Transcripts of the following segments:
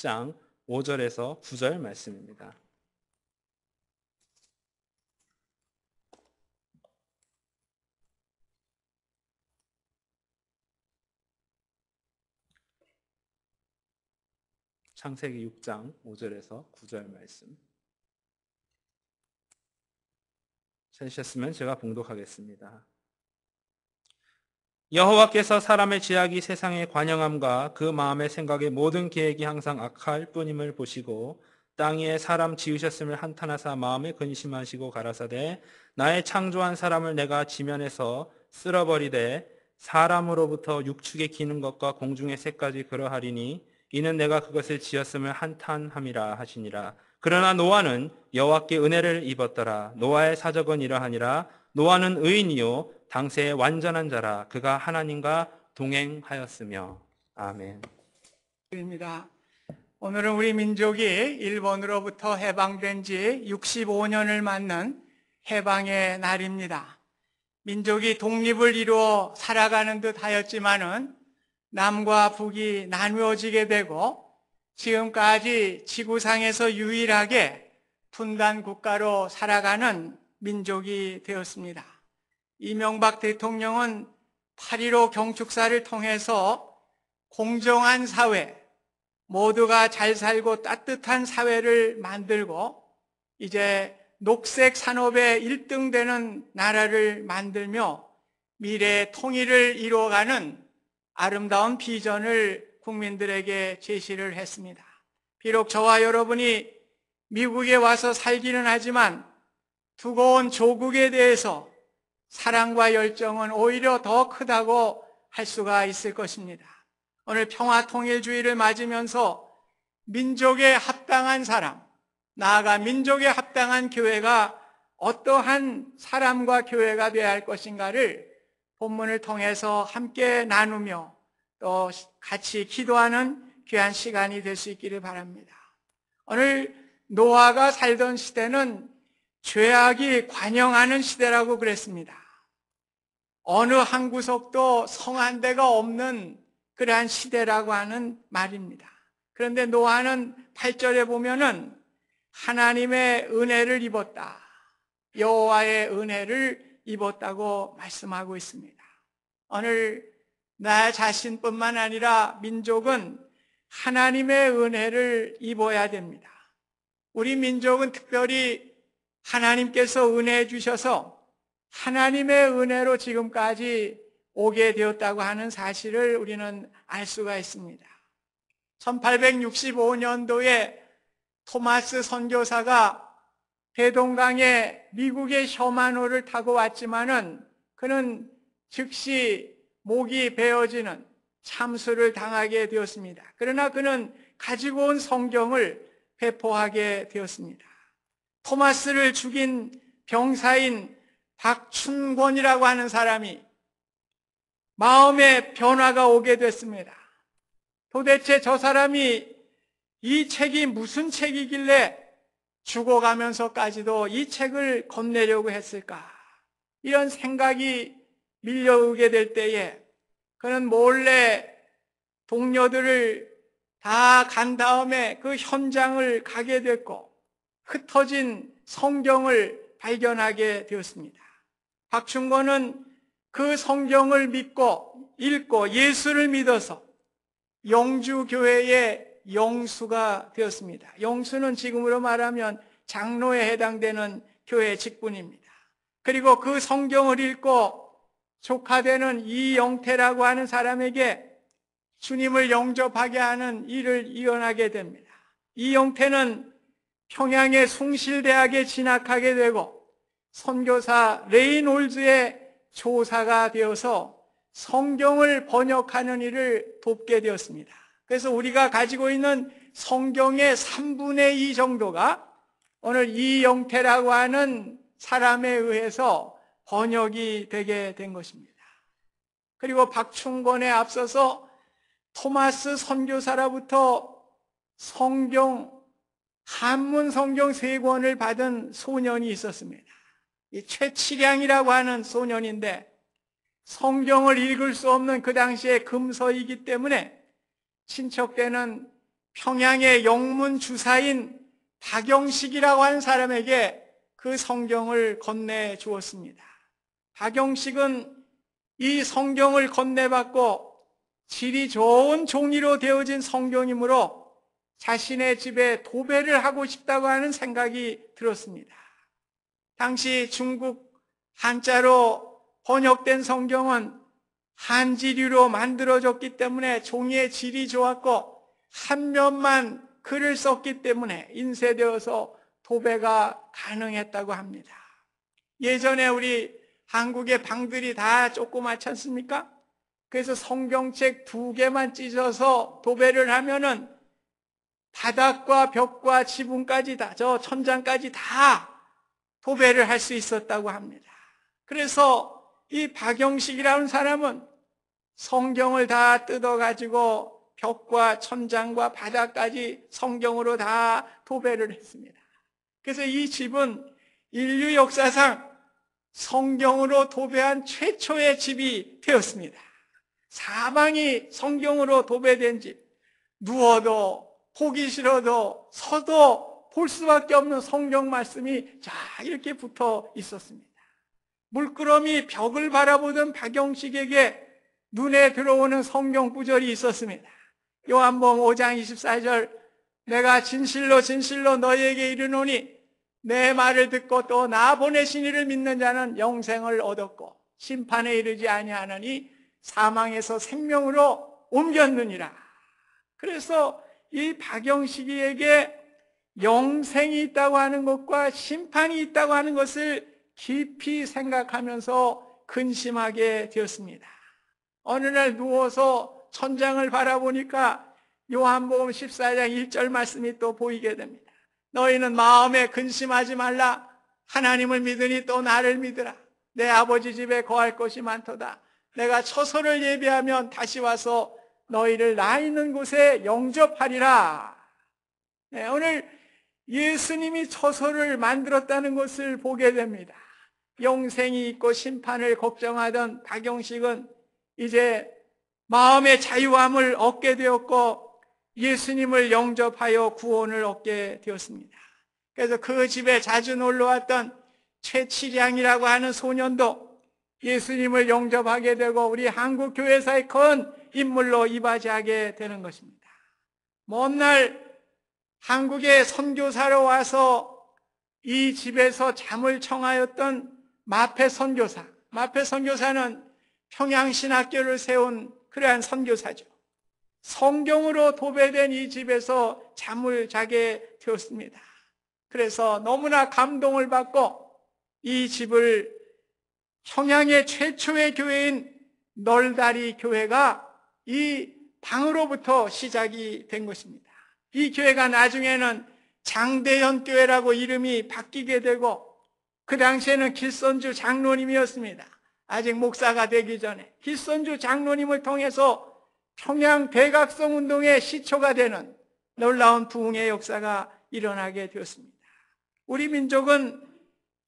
6장 5절에서 9절 말씀입니다. 창세기 6장 5절에서 9절 말씀. 찾으셨으면 제가 봉독하겠습니다. 여호와께서 사람의 지악이 세상의 관영함과 그 마음의 생각의 모든 계획이 항상 악할 뿐임을 보시고 땅 위에 사람 지으셨음을 한탄하사 마음에 근심하시고 가라사대 나의 창조한 사람을 내가 지면에서 쓸어버리되 사람으로부터 육축에 기는 것과 공중의 새까지 그러하리니 이는 내가 그것을 지었음을 한탄함이라 하시니라. 그러나 노아는 여호와께 은혜를 입었더라. 노아의 사적은 이러하니라. 노아는 의인이요 당세의 완전한 자라. 그가 하나님과 동행하였으며. 아멘. 입니다. 오늘은 우리 민족이 일본으로부터 해방된 지 65년을 맞는 해방의 날입니다. 민족이 독립을 이루어 살아가는 듯 하였지만은 남과 북이 나누어지게 되고 지금까지 지구상에서 유일하게 분단 국가로 살아가는 민족이 되었습니다. 이명박 대통령은 8.15 경축사를 통해서 공정한 사회, 모두가 잘 살고 따뜻한 사회를 만들고 이제 녹색 산업에 1등 되는 나라를 만들며 미래 통일을 이루어가는 아름다운 비전을 국민들에게 제시를 했습니다. 비록 저와 여러분이 미국에 와서 살기는 하지만 두고온 조국에 대해서 사랑과 열정은 오히려 더 크다고 할 수가 있을 것입니다. 오늘 평화통일주의를 맞으면서 민족에 합당한 사람, 나아가 민족에 합당한 교회가 어떠한 사람과 교회가 되어야 할 것인가를 본문을 통해서 함께 나누며 또 같이 기도하는 귀한 시간이 될 수 있기를 바랍니다. 오늘 노아가 살던 시대는 죄악이 관영하는 시대라고 그랬습니다. 어느 한 구석도 성 한 대가 없는 그러한 시대라고 하는 말입니다. 그런데 노아는 8절에 보면은 하나님의 은혜를 입었다. 여호와의 은혜를 입었다고 말씀하고 있습니다. 오늘 나 자신뿐만 아니라 민족은 하나님의 은혜를 입어야 됩니다. 우리 민족은 특별히 하나님께서 은혜해 주셔서 하나님의 은혜로 지금까지 오게 되었다고 하는 사실을 우리는 알 수가 있습니다. 1865년도에 토마스 선교사가 대동강에 미국의 셔마노를 타고 왔지만은 그는 즉시 목이 베어지는 참수를 당하게 되었습니다. 그러나 그는 가지고 온 성경을 배포하게 되었습니다. 토마스를 죽인 병사인 박춘권이라고 하는 사람이 마음의 변화가 오게 됐습니다. 도대체 저 사람이 이 책이 무슨 책이길래 죽어가면서까지도 이 책을 건네려고 했을까? 이런 생각이 밀려오게 될 때에 그는 몰래 동료들을 다 간 다음에 그 현장을 가게 됐고 흩어진 성경을 발견하게 되었습니다. 박충권은 그 성경을 믿고 읽고 예수를 믿어서 영주교회의 영수가 되었습니다. 영수는 지금으로 말하면 장로에 해당되는 교회 직분입니다. 그리고 그 성경을 읽고 조카되는 이영태라고 하는 사람에게 주님을 영접하게 하는 일을 이어나게 됩니다. 이영태는 평양의 숭실대학에 진학하게 되고 선교사 레이놀즈의 조사가 되어서 성경을 번역하는 일을 돕게 되었습니다. 그래서 우리가 가지고 있는 성경의 3분의 2 정도가 오늘 이영태라고 하는 사람에 의해서 번역이 되게 된 것입니다. 그리고 박충권에 앞서서 토마스 선교사로부터 성경, 한문 성경 3권을 받은 소년이 있었습니다. 이 최치량이라고 하는 소년인데 성경을 읽을 수 없는 그 당시의 금서이기 때문에 친척되는 평양의 영문 주사인 박영식이라고 하는 사람에게 그 성경을 건네 주었습니다. 박영식은 이 성경을 건네받고 질이 좋은 종이로 되어진 성경이므로 자신의 집에 도배를 하고 싶다고 하는 생각이 들었습니다. 당시 중국 한자로 번역된 성경은 한지류로 만들어졌기 때문에 종이의 질이 좋았고 한 면만 글을 썼기 때문에 인쇄되어서 도배가 가능했다고 합니다. 예전에 우리 한국의 방들이 다 조그맣지 않습니까? 그래서 성경책 2개만 찢어서 도배를 하면은 바닥과 벽과 지붕까지 다, 저 천장까지 다 도배를 할 수 있었다고 합니다. 그래서 이 박영식이라는 사람은 성경을 다 뜯어가지고 벽과 천장과 바닥까지 성경으로 다 도배를 했습니다. 그래서 이 집은 인류 역사상 성경으로 도배한 최초의 집이 되었습니다. 사방이 성경으로 도배된 집, 누워도 보기 싫어도 서도 볼 수밖에 없는 성경 말씀이 자 이렇게 붙어 있었습니다. 물끄러미 벽을 바라보던 박영식에게 눈에 들어오는 성경 구절이 있었습니다. 요한복음 5장 24절 내가 진실로 진실로 너희에게 이르노니 내 말을 듣고 또 나 보내신 이를 믿는 자는 영생을 얻었고 심판에 이르지 아니하느니 사망에서 생명으로 옮겼느니라. 그래서 이 박영식이에게 영생이 있다고 하는 것과 심판이 있다고 하는 것을 깊이 생각하면서 근심하게 되었습니다. 어느 날 누워서 천장을 바라보니까 요한복음 14장 1절 말씀이 또 보이게 됩니다. 너희는 마음에 근심하지 말라. 하나님을 믿으니 또 나를 믿으라. 내 아버지 집에 거할 것이 많도다. 내가 처소를 예비하면 다시 와서 너희를 나 있는 곳에 영접하리라. 네, 오늘 예수님이 처소를 만들었다는 것을 보게 됩니다. 영생이 있고 심판을 걱정하던 박영식은 이제 마음의 자유함을 얻게 되었고 예수님을 영접하여 구원을 얻게 되었습니다. 그래서 그 집에 자주 놀러왔던 최치량이라고 하는 소년도 예수님을 영접하게 되고 우리 한국 교회사의 큰 인물로 이바지하게 되는 것입니다. 먼 날 한국에 선교사로 와서 이 집에서 잠을 청하였던 마페 선교사. 마페 선교사는 평양신학교를 세운 그러한 선교사죠. 성경으로 도배된 이 집에서 잠을 자게 되었습니다. 그래서 너무나 감동을 받고 이 집을 평양의 최초의 교회인 널다리 교회가 이 방으로부터 시작이 된 것입니다. 이 교회가 나중에는 장대현 교회라고 이름이 바뀌게 되고 그 당시에는 길선주 장로님이었습니다. 아직 목사가 되기 전에 길선주 장로님을 통해서 평양 대각성 운동의 시초가 되는 놀라운 부흥의 역사가 일어나게 되었습니다. 우리 민족은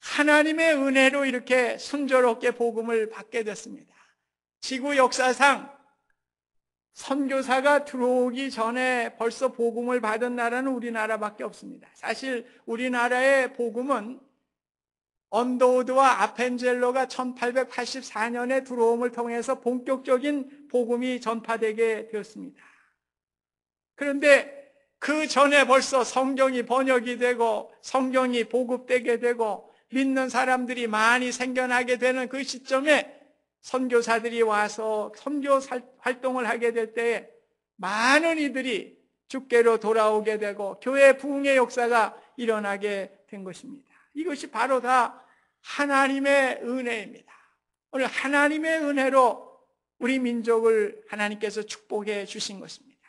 하나님의 은혜로 이렇게 순조롭게 복음을 받게 됐습니다. 지구 역사상 선교사가 들어오기 전에 벌써 복음을 받은 나라는 우리나라밖에 없습니다. 사실 우리나라의 복음은 언더우드와 아펜젤로가 1884년에 들어옴을 통해서 본격적인 복음이 전파되게 되었습니다. 그런데 그 전에 벌써 성경이 번역이 되고 성경이 보급되게 되고 믿는 사람들이 많이 생겨나게 되는 그 시점에 선교사들이 와서 선교 활동을 하게 될 때에 많은 이들이 주께로 돌아오게 되고 교회 부흥의 역사가 일어나게 된 것입니다. 이것이 바로 다 하나님의 은혜입니다. 오늘 하나님의 은혜로 우리 민족을 하나님께서 축복해 주신 것입니다.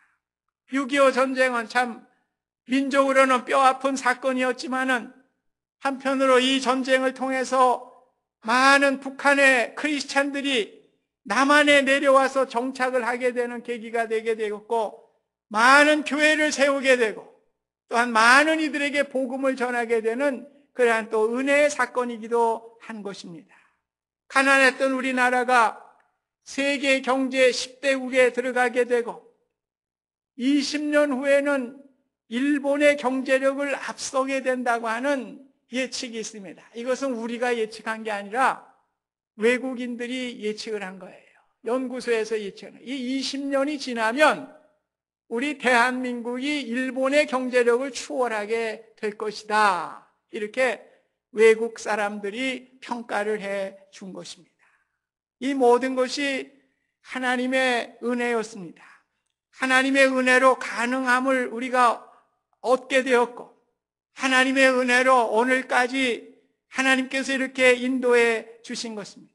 6.25 전쟁은 참 민족으로는 뼈아픈 사건이었지만은 한편으로 이 전쟁을 통해서 많은 북한의 크리스찬들이 남한에 내려와서 정착을 하게 되는 계기가 되게 되었고 많은 교회를 세우게 되고 또한 많은 이들에게 복음을 전하게 되는 그러한 또 은혜의 사건이기도 한 것입니다. 가난했던 우리나라가 세계 경제 10대국에 들어가게 되고 20년 후에는 일본의 경제력을 앞서게 된다고 하는 예측이 있습니다. 이것은 우리가 예측한 게 아니라 외국인들이 예측을 한 거예요. 연구소에서 예측한 거예요. 이 20년이 지나면 우리 대한민국이 일본의 경제력을 추월하게 될 것이다. 이렇게 외국 사람들이 평가를 해 준 것입니다. 이 모든 것이 하나님의 은혜였습니다. 하나님의 은혜로 가능함을 우리가 얻게 되었고, 하나님의 은혜로 오늘까지 하나님께서 이렇게 인도해 주신 것입니다.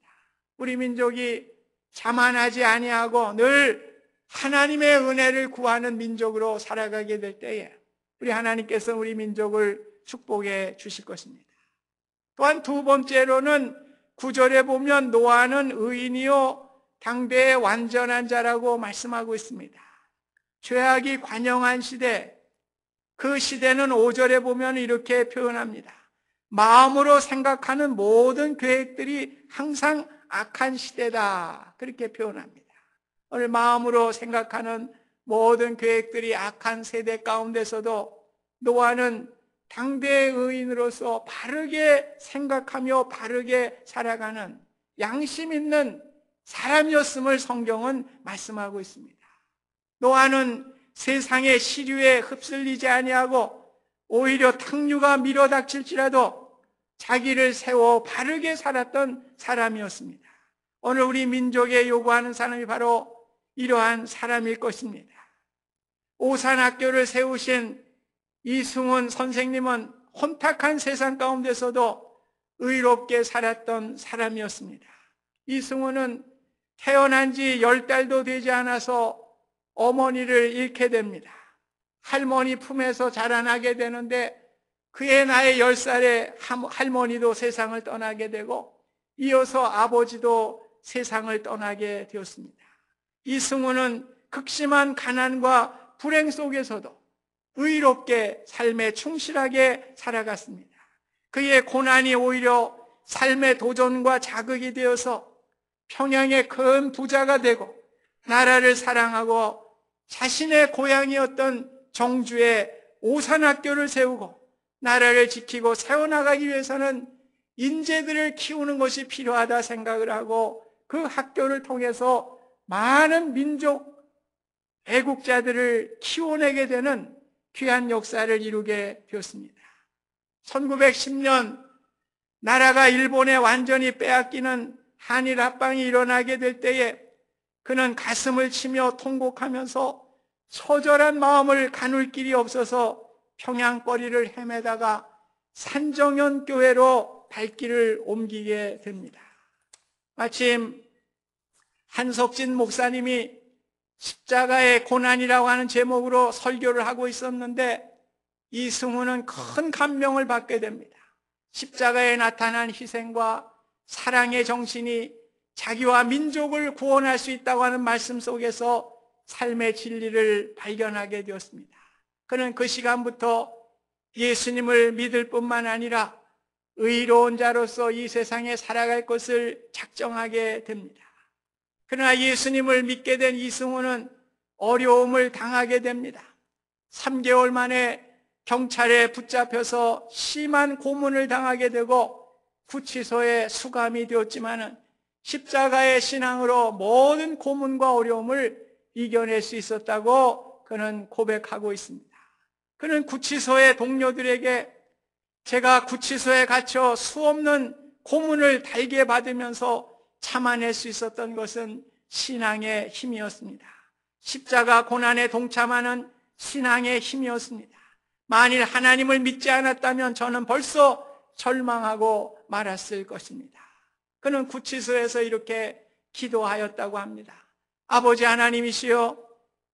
우리 민족이 자만하지 아니하고 늘 하나님의 은혜를 구하는 민족으로 살아가게 될 때에 우리 하나님께서 우리 민족을 축복해 주실 것입니다. 또한 두 번째로는 9절에 보면 노아는 의인이요 당대의 완전한 자라고 말씀하고 있습니다. 죄악이 관영한 시대, 그 시대는 5절에 보면 이렇게 표현합니다. 마음으로 생각하는 모든 계획들이 항상 악한 시대다. 그렇게 표현합니다. 오늘 마음으로 생각하는 모든 계획들이 악한 세대 가운데서도 노아는 당대의 의인으로서 바르게 생각하며 바르게 살아가는 양심 있는 사람이었음을 성경은 말씀하고 있습니다. 노아는 세상의 시류에 휩쓸리지 아니하고 오히려 탕류가 밀어닥칠지라도 자기를 세워 바르게 살았던 사람이었습니다. 오늘 우리 민족에 요구하는 사람이 바로 이러한 사람일 것입니다. 오산학교를 세우신 이승훈 선생님은 혼탁한 세상 가운데서도 의롭게 살았던 사람이었습니다. 이승훈은 태어난 지 10달도 되지 않아서 어머니를 잃게 됩니다. 할머니 품에서 자라나게 되는데 그의 나이 10살에 할머니도 세상을 떠나게 되고 이어서 아버지도 세상을 떠나게 되었습니다. 이승훈은 극심한 가난과 불행 속에서도 의롭게 삶에 충실하게 살아갔습니다. 그의 고난이 오히려 삶의 도전과 자극이 되어서 평양의 큰 부자가 되고 나라를 사랑하고 자신의 고향이었던 정주에 오산학교를 세우고 나라를 지키고 세워나가기 위해서는 인재들을 키우는 것이 필요하다 생각을 하고 그 학교를 통해서 많은 민족 애국자들을 키워내게 되는 귀한 역사를 이루게 되었습니다. 1910년 나라가 일본에 완전히 빼앗기는 한일 합방이 일어나게 될 때에 그는 가슴을 치며 통곡하면서 처절한 마음을 가눌 길이 없어서 평양거리를 헤매다가 산정현 교회로 발길을 옮기게 됩니다. 마침 한석진 목사님이 십자가의 고난이라고 하는 제목으로 설교를 하고 있었는데 이승훈은 큰 감명을 받게 됩니다. 십자가에 나타난 희생과 사랑의 정신이 자기와 민족을 구원할 수 있다고 하는 말씀 속에서 삶의 진리를 발견하게 되었습니다. 그는 그 시간부터 예수님을 믿을 뿐만 아니라 의로운 자로서 이 세상에 살아갈 것을 작정하게 됩니다. 그러나 예수님을 믿게 된 이승훈은 어려움을 당하게 됩니다. 3개월 만에 경찰에 붙잡혀서 심한 고문을 당하게 되고 구치소에 수감이 되었지만은 십자가의 신앙으로 모든 고문과 어려움을 이겨낼 수 있었다고 그는 고백하고 있습니다. 그는 구치소의 동료들에게 제가 구치소에 갇혀 수없는 고문을 달게 받으면서 참아낼 수 있었던 것은 신앙의 힘이었습니다. 십자가 고난에 동참하는 신앙의 힘이었습니다. 만일 하나님을 믿지 않았다면 저는 벌써 절망하고 말았을 것입니다. 그는 구치소에서 이렇게 기도하였다고 합니다. 아버지 하나님이시여,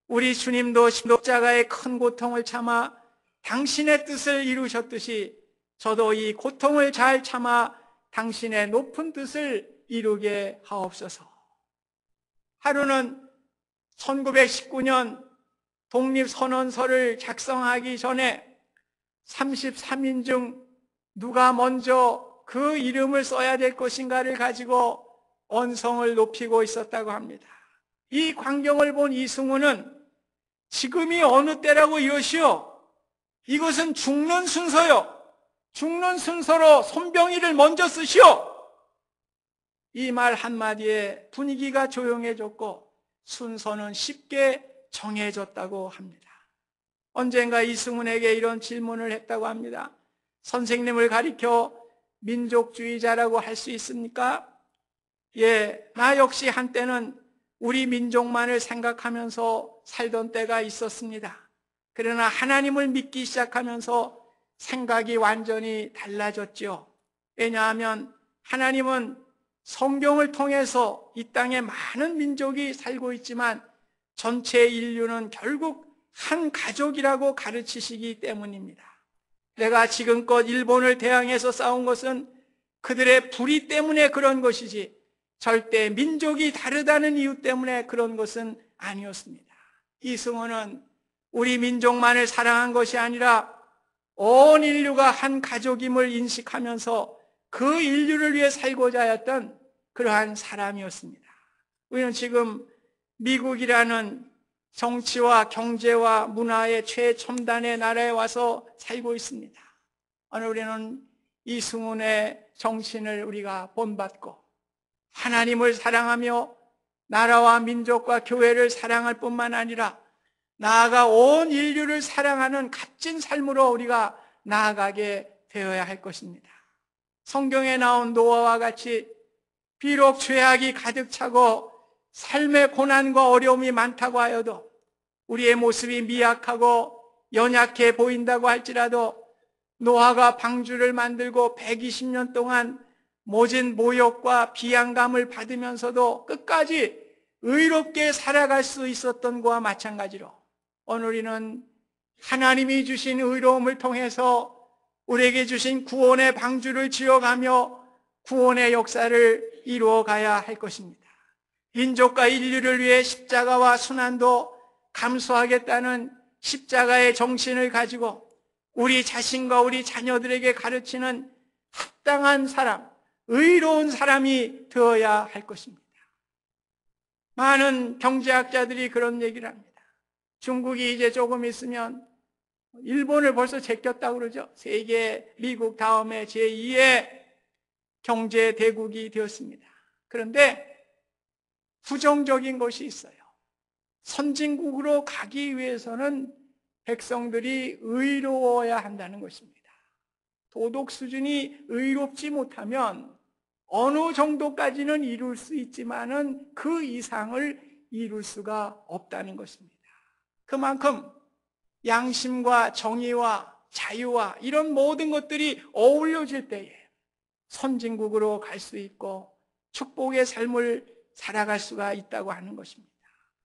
우리 주님도 십자가의 큰 고통을 참아 당신의 뜻을 이루셨듯이 저도 이 고통을 잘 참아 당신의 높은 뜻을 이루게 하옵소서. 하루는 1919년 독립선언서를 작성하기 전에 33인 중 누가 먼저 그 이름을 써야 될 것인가를 가지고 언성을 높이고 있었다고 합니다. 이 광경을 본 이승훈은 지금이 어느 때라고 이러시오? 이것은 죽는 순서요. 죽는 순서로 손병희를 먼저 쓰시오. 이 말 한마디에 분위기가 조용해졌고 순서는 쉽게 정해졌다고 합니다. 언젠가 이승훈에게 이런 질문을 했다고 합니다. 선생님을 가리켜 민족주의자라고 할 수 있습니까? 예, 나 역시 한때는 우리 민족만을 생각하면서 살던 때가 있었습니다. 그러나 하나님을 믿기 시작하면서 생각이 완전히 달라졌죠. 왜냐하면 하나님은 성경을 통해서 이 땅에 많은 민족이 살고 있지만 전체 인류는 결국 한 가족이라고 가르치시기 때문입니다. 내가 지금껏 일본을 대항해서 싸운 것은 그들의 불의 때문에 그런 것이지 절대 민족이 다르다는 이유 때문에 그런 것은 아니었습니다. 이승호는 우리 민족만을 사랑한 것이 아니라 온 인류가 한 가족임을 인식하면서 그 인류를 위해 살고자 했던 그러한 사람이었습니다. 우리는 지금 미국이라는 정치와 경제와 문화의 최첨단의 나라에 와서 살고 있습니다. 오늘 우리는 이승훈의 정신을 우리가 본받고 하나님을 사랑하며 나라와 민족과 교회를 사랑할 뿐만 아니라 나아가 온 인류를 사랑하는 값진 삶으로 우리가 나아가게 되어야 할 것입니다. 성경에 나온 노아와 같이 비록 죄악이 가득 차고 삶의 고난과 어려움이 많다고 하여도 우리의 모습이 미약하고 연약해 보인다고 할지라도 노아가 방주를 만들고 120년 동안 모진 모욕과 비양감을 받으면서도 끝까지 의롭게 살아갈 수 있었던 것과 마찬가지로 오늘 우리는 하나님이 주신 의로움을 통해서 우리에게 주신 구원의 방주를 지어가며 구원의 역사를 이루어가야 할 것입니다. 민족과 인류를 위해 십자가와 순환도 감수하겠다는 십자가의 정신을 가지고 우리 자신과 우리 자녀들에게 가르치는 합당한 사람, 의로운 사람이 되어야 할 것입니다. 많은 경제학자들이 그런 얘기를 합니다. 중국이 이제 조금 있으면 일본을 벌써 제꼈다고 그러죠. 세계 미국 다음에 제2의 경제 대국이 되었습니다. 그런데 부정적인 것이 있어요. 선진국으로 가기 위해서는 백성들이 의로워야 한다는 것입니다. 도덕 수준이 의롭지 못하면 어느 정도까지는 이룰 수 있지만은 그 이상을 이룰 수가 없다는 것입니다. 그만큼 양심과 정의와 자유와 이런 모든 것들이 어울려질 때에 선진국으로 갈 수 있고 축복의 삶을 살아갈 수가 있다고 하는 것입니다.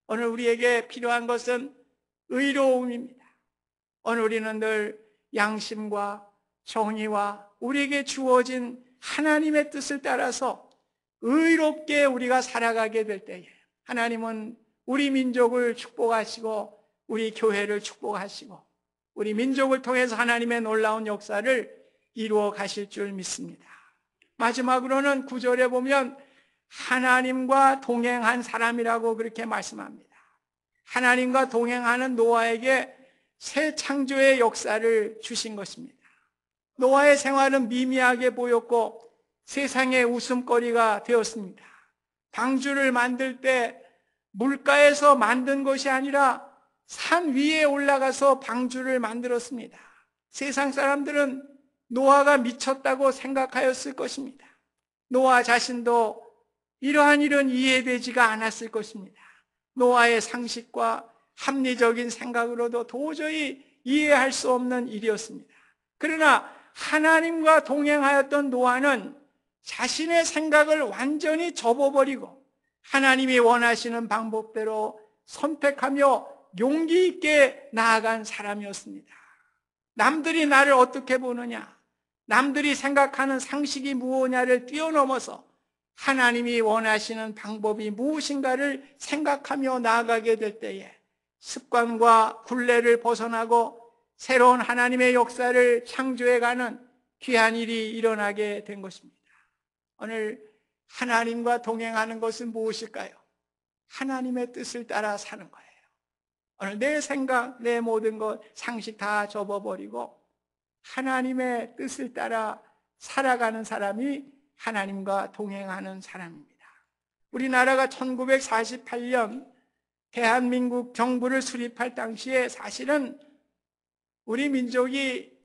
오늘 우리에게 필요한 것은 의로움입니다. 오늘 우리는 늘 양심과 정의와 우리에게 주어진 하나님의 뜻을 따라서 의롭게 우리가 살아가게 될 때에 하나님은 우리 민족을 축복하시고 우리 교회를 축복하시고 우리 민족을 통해서 하나님의 놀라운 역사를 이루어 가실 줄 믿습니다. 마지막으로는 9절에 보면 하나님과 동행한 사람이라고 그렇게 말씀합니다. 하나님과 동행하는 노아에게 새 창조의 역사를 주신 것입니다. 노아의 생활은 미미하게 보였고 세상의 웃음거리가 되었습니다. 방주를 만들 때 물가에서 만든 것이 아니라 산 위에 올라가서 방주를 만들었습니다. 세상 사람들은 노아가 미쳤다고 생각하였을 것입니다. 노아 자신도 이러한 일은 이해되지가 않았을 것입니다. 노아의 상식과 합리적인 생각으로도 도저히 이해할 수 없는 일이었습니다. 그러나 하나님과 동행하였던 노아는 자신의 생각을 완전히 접어버리고 하나님이 원하시는 방법대로 선택하며 용기 있게 나아간 사람이었습니다. 남들이 나를 어떻게 보느냐, 남들이 생각하는 상식이 무엇냐를 뛰어넘어서 하나님이 원하시는 방법이 무엇인가를 생각하며 나아가게 될 때에 습관과 굴레를 벗어나고 새로운 하나님의 역사를 창조해가는 귀한 일이 일어나게 된 것입니다. 오늘 하나님과 동행하는 것은 무엇일까요? 하나님의 뜻을 따라 사는 거예요. 오늘 내 생각, 내 모든 것, 상식 다 접어버리고 하나님의 뜻을 따라 살아가는 사람이 하나님과 동행하는 사람입니다. 우리나라가 1948년 대한민국 정부를 수립할 당시에 사실은 우리 민족이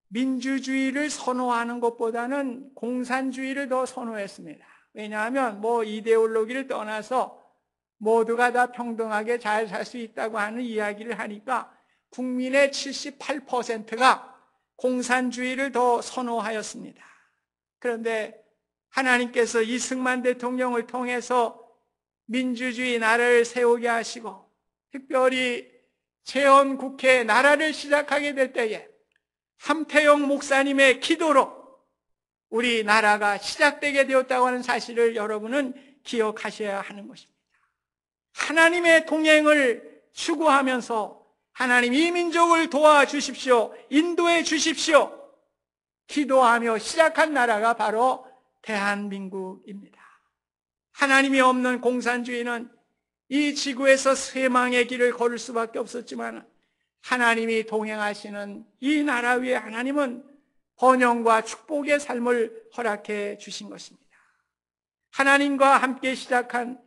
민주주의를 선호하는 것보다는 공산주의를 더 선호했습니다. 왜냐하면 이데올로기를 떠나서 모두가 다 평등하게 잘 살 수 있다고 하는 이야기를 하니까 국민의 78%가 공산주의를 더 선호하였습니다. 그런데 하나님께서 이승만 대통령을 통해서 민주주의 나라를 세우게 하시고 특별히 재헌국회 나라를 시작하게 될 때에 함태영 목사님의 기도로 우리 나라가 시작되게 되었다고 하는 사실을 여러분은 기억하셔야 하는 것입니다. 하나님의 동행을 추구하면서 하나님 이 민족을 도와주십시오, 인도해 주십시오 기도하며 시작한 나라가 바로 대한민국입니다. 하나님이 없는 공산주의는 이 지구에서 쇠망의 길을 걸을 수밖에 없었지만 하나님이 동행하시는 이 나라 위에 하나님은 번영과 축복의 삶을 허락해 주신 것입니다. 하나님과 함께 시작한,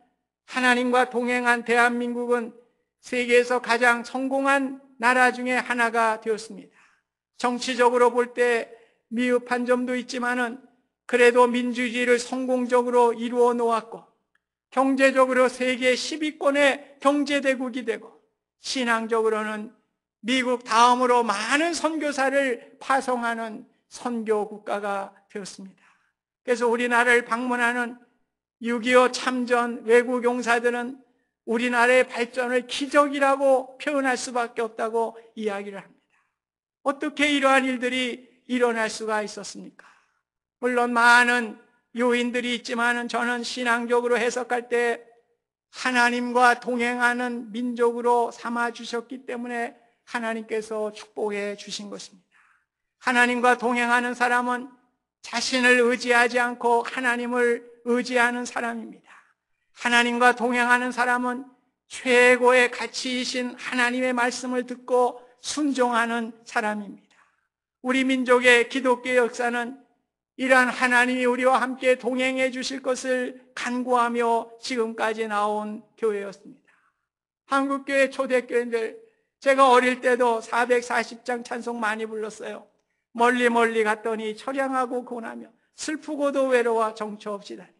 하나님과 동행한 대한민국은 세계에서 가장 성공한 나라 중에 하나가 되었습니다. 정치적으로 볼 때 미흡한 점도 있지만은 그래도 민주주의를 성공적으로 이루어 놓았고, 경제적으로 세계 10위권의 경제대국이 되고, 신앙적으로는 미국 다음으로 많은 선교사를 파송하는 선교 국가가 되었습니다. 그래서 우리나라를 방문하는 6.25 참전 외국 용사들은 우리나라의 발전을 기적이라고 표현할 수밖에 없다고 이야기를 합니다. 어떻게 이러한 일들이 일어날 수가 있었습니까? 물론 많은 요인들이 있지만 저는 신앙적으로 해석할 때 하나님과 동행하는 민족으로 삼아주셨기 때문에 하나님께서 축복해 주신 것입니다. 하나님과 동행하는 사람은 자신을 의지하지 않고 하나님을 의지하는 사람입니다. 하나님과 동행하는 사람은 최고의 가치이신 하나님의 말씀을 듣고 순종하는 사람입니다. 우리 민족의 기독교 역사는 이러한 하나님이 우리와 함께 동행해 주실 것을 간구하며 지금까지 나온 교회였습니다. 한국교회 초대교인들, 제가 어릴 때도 440장 찬송 많이 불렀어요. 멀리 멀리 갔더니 처량하고 고나며 슬프고도 외로워 정처 없이 다니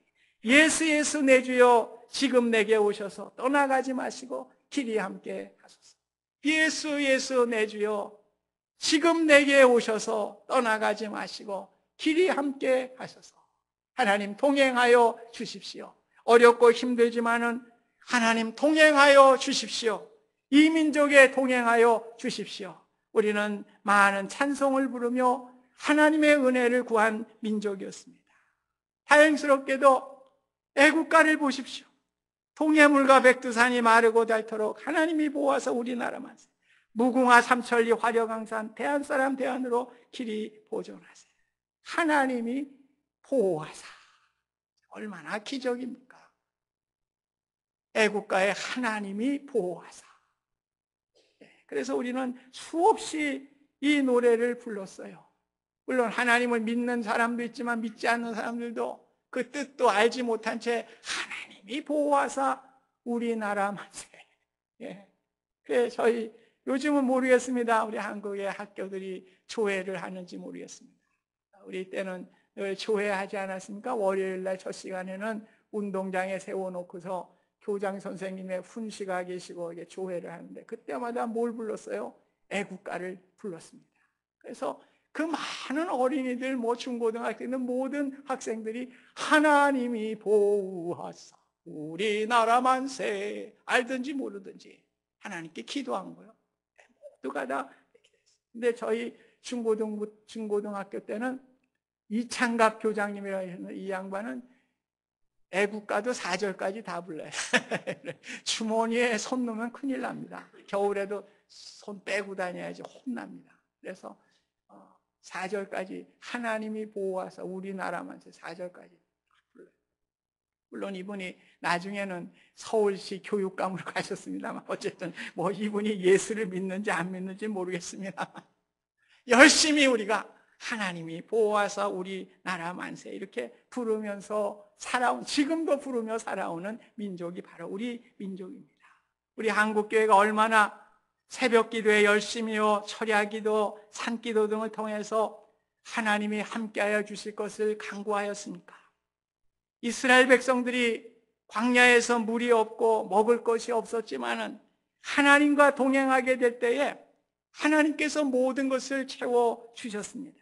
예수 예수 내 주여 지금 내게 오셔서 떠나가지 마시고 길이 함께 하소서. 예수 예수 내 주여 지금 내게 오셔서 떠나가지 마시고 길이 함께 하소서. 하나님 동행하여 주십시오. 어렵고 힘들지만은 하나님 동행하여 주십시오. 이 민족에 동행하여 주십시오. 우리는 많은 찬송을 부르며 하나님의 은혜를 구한 민족이었습니다. 다행스럽게도 애국가를 보십시오. 동해물과 백두산이 마르고 닳도록 하나님이 보아서 우리나라만 무궁화 삼천리 화려강산 대한사람 대안으로 길이 보존하세요. 하나님이 보호하사. 얼마나 기적입니까? 애국가에 하나님이 보호하사. 그래서 우리는 수없이 이 노래를 불렀어요. 물론 하나님을 믿는 사람도 있지만 믿지 않는 사람들도 그 뜻도 알지 못한 채 하나님이 보호하사 우리나라 만세. 그래서 저희 요즘은 모르겠습니다. 우리 한국의 학교들이 조회를 하는지 모르겠습니다. 우리 때는 늘 조회하지 않았습니까? 월요일날 첫 시간에는 운동장에 세워놓고서 교장 선생님의 훈시가 계시고 이게 조회를 하는데 그때마다 뭘 불렀어요? 애국가를 불렀습니다. 그래서 그 많은 어린이들, 중고등학교 있는 모든 학생들이 하나님이 보호하사 우리나라 만세, 알든지 모르든지 하나님께 기도한 거예요. 모두가 다 이렇게 됐어요. 근데 저희 중고등학교 때는 이창갑 교장님이라는 이 양반은 애국가도 4절까지 다 불러요. 주머니에 손 넣으면 큰일 납니다. 겨울에도 손 빼고 다녀야지 혼납니다. 그래서 4절까지 하나님이 보호하사 우리나라만 4절까지 불러요. 물론 이분이 나중에는 서울시 교육감으로 가셨습니다만 어쨌든 뭐 이분이 예수를 믿는지 안 믿는지 모르겠습니다. 열심히 우리가 하나님이 보호하사 우리나라 만세 이렇게 부르면서 살아온, 지금도 부르며 살아오는 민족이 바로 우리 민족입니다. 우리 한국교회가 얼마나 새벽 기도에 열심히요 철야기도, 산기도 등을 통해서 하나님이 함께하여 주실 것을 간구하였습니까? 이스라엘 백성들이 광야에서 물이 없고 먹을 것이 없었지만은 하나님과 동행하게 될 때에 하나님께서 모든 것을 채워 주셨습니다.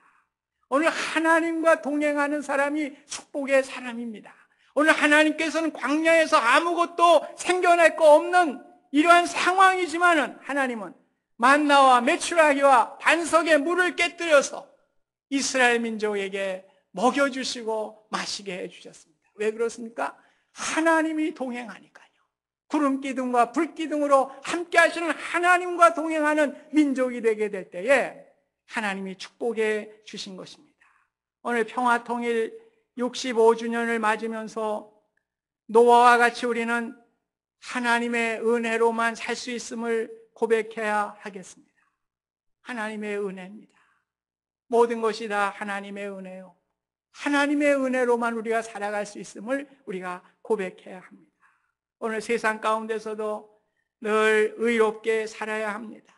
오늘 하나님과 동행하는 사람이 축복의 사람입니다. 오늘 하나님께서는 광야에서 아무것도 생겨날 거 없는 이러한 상황이지만은 하나님은 만나와 메추라기와 반석의 물을 깨뜨려서 이스라엘 민족에게 먹여주시고 마시게 해주셨습니다. 왜 그렇습니까? 하나님이 동행하니까요. 구름 기둥과 불 기둥으로 함께 하시는 하나님과 동행하는 민족이 되게 될 때에 하나님이 축복해 주신 것입니다. 오늘 평화통일 65주년을 맞으면서 노아와 같이 우리는 하나님의 은혜로만 살 수 있음을 고백해야 하겠습니다. 하나님의 은혜입니다. 모든 것이 다 하나님의 은혜요. 하나님의 은혜로만 우리가 살아갈 수 있음을 우리가 고백해야 합니다. 오늘 세상 가운데서도 늘 의롭게 살아야 합니다.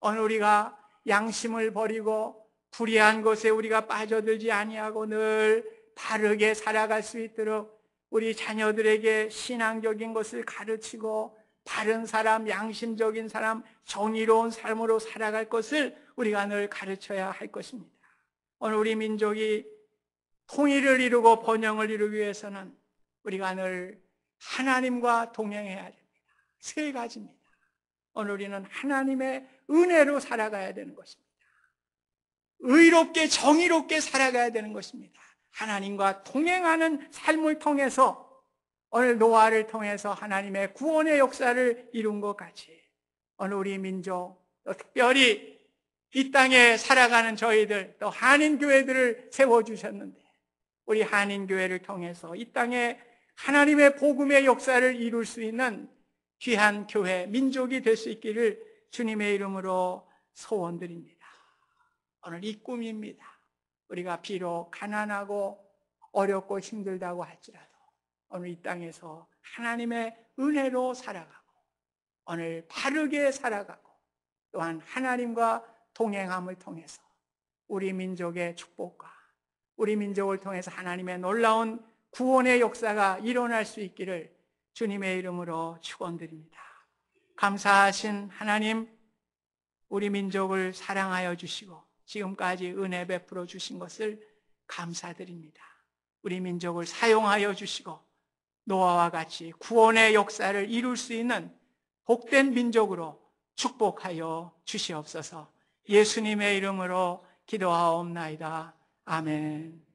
오늘 우리가 양심을 버리고 불의한 것에 우리가 빠져들지 아니하고 늘 바르게 살아갈 수 있도록 우리 자녀들에게 신앙적인 것을 가르치고 바른 사람, 양심적인 사람, 정의로운 삶으로 살아갈 것을 우리가 늘 가르쳐야 할 것입니다. 오늘 우리 민족이 통일을 이루고 번영을 이루기 위해서는 우리가 늘 하나님과 동행해야 됩니다. 세 가지입니다. 오늘 우리는 하나님의 은혜로 살아가야 되는 것입니다. 의롭게 정의롭게 살아가야 되는 것입니다. 하나님과 동행하는 삶을 통해서 오늘 노아를 통해서 하나님의 구원의 역사를 이룬 것 같이 오늘 우리 민족, 또 특별히 이 땅에 살아가는 저희들, 또 한인교회들을 세워주셨는데 우리 한인교회를 통해서 이 땅에 하나님의 복음의 역사를 이룰 수 있는 귀한 교회, 민족이 될 수 있기를 주님의 이름으로 소원드립니다. 오늘 이 꿈입니다. 우리가 비록 가난하고 어렵고 힘들다고 할지라도 오늘 이 땅에서 하나님의 은혜로 살아가고 오늘 바르게 살아가고 또한 하나님과 동행함을 통해서 우리 민족의 축복과 우리 민족을 통해서 하나님의 놀라운 구원의 역사가 일어날 수 있기를 주님의 이름으로 축원드립니다. 감사하신 하나님, 우리 민족을 사랑하여 주시고 지금까지 은혜 베풀어 주신 것을 감사드립니다. 우리 민족을 사용하여 주시고 노아와 같이 구원의 역사를 이룰 수 있는 복된 민족으로 축복하여 주시옵소서. 예수님의 이름으로 기도하옵나이다. 아멘.